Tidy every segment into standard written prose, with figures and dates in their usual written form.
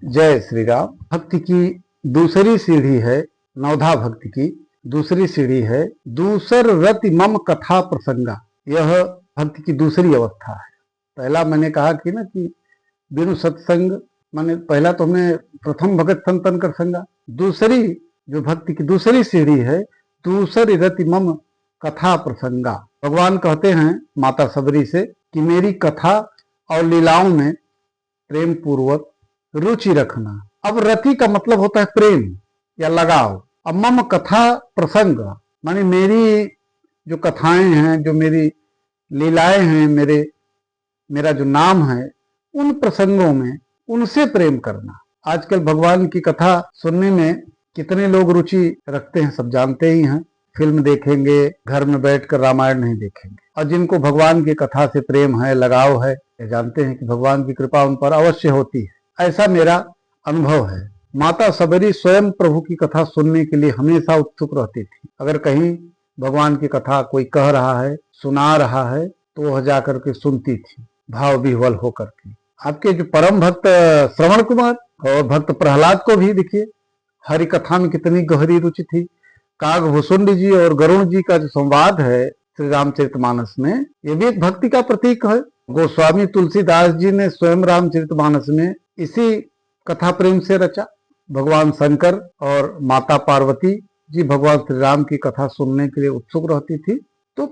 जय श्री राम। भक्ति की दूसरी सीढ़ी है, नवधा भक्ति की दूसरी सीढ़ी है दूसर रति मम कथा प्रसंगा। यह भक्ति की दूसरी अवस्था है। पहला मैंने कहा कि ना कि बिनु सत्संग, माने पहला तो हमने प्रथम भगत संतन कर संगा। दूसरी जो भक्ति की दूसरी सीढ़ी है दूसरी रति मम कथा प्रसंगा। भगवान कहते हैं माता सबरी से कि मेरी कथा और लीलाओं में प्रेम पूर्वक रुचि रखना। अब रति का मतलब होता है प्रेम या लगाव। अब मम कथा प्रसंग माने मेरी जो कथाएं हैं, जो मेरी लीलाएं हैं, मेरा जो नाम है, उन प्रसंगों में उनसे प्रेम करना। आजकल भगवान की कथा सुनने में कितने लोग रुचि रखते हैं सब जानते ही हैं। फिल्म देखेंगे, घर में बैठकर रामायण नहीं देखेंगे। और जिनको भगवान की कथा से प्रेम है, लगाव है, ये जानते हैं कि भगवान की कृपा उन पर अवश्य होती है। ऐसा मेरा अनुभव है। माता सबरी स्वयं प्रभु की कथा सुनने के लिए हमेशा उत्सुक रहती थी। अगर कहीं भगवान की कथा कोई कह रहा है, सुना रहा है, तो वह जाकर के सुनती थी भाव विह्वल होकर के। आपके जो परम भक्त श्रवण कुमार और भक्त प्रहलाद को भी देखिए हरि कथा में कितनी गहरी रुचि थी। कागभूषुंड जी और गरुण जी का जो संवाद है श्री रामचरितमानस में, ये भी एक भक्ति का प्रतीक है। गोस्वामी तुलसीदास जी ने स्वयं रामचरितमानस में इसी कथा प्रेम से रचा। भगवान शंकर और माता पार्वती जी भगवान श्री राम की कथा सुनने के लिए उत्सुक रहती थी। तो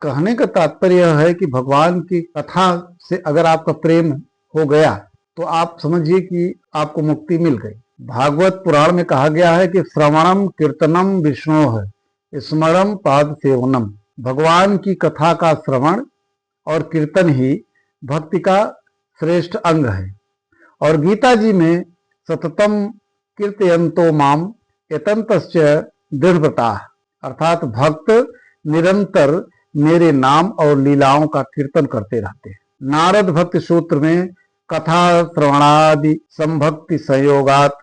कहने का तात्पर्य यह है कि भगवान की कथा से अगर आपका प्रेम हो गया तो आप समझिए कि आपको मुक्ति मिल गई। भागवत पुराण में कहा गया है कि श्रवणम कीर्तनम विष्णु है स्मरणम पाद सेवनम। भगवान की कथा का श्रवण और कीर्तन ही भक्ति का श्रेष्ठ अंग है। और गीता जी में सततम कीर्तयन्तो माम यतन्तश्च दृढ़व्रता, अर्थात भक्त निरंतर मेरे नाम और लीलाओं का कीर्तन करते रहते हैं। नारद भक्ति सूत्र में कथा श्रवणादि संभक्ति संयोगात,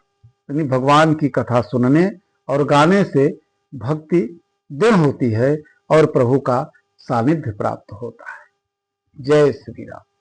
यानी भगवान की कथा सुनने और गाने से भक्ति दृढ़ होती है और प्रभु का सानिध्य प्राप्त होता है। जय श्री राम।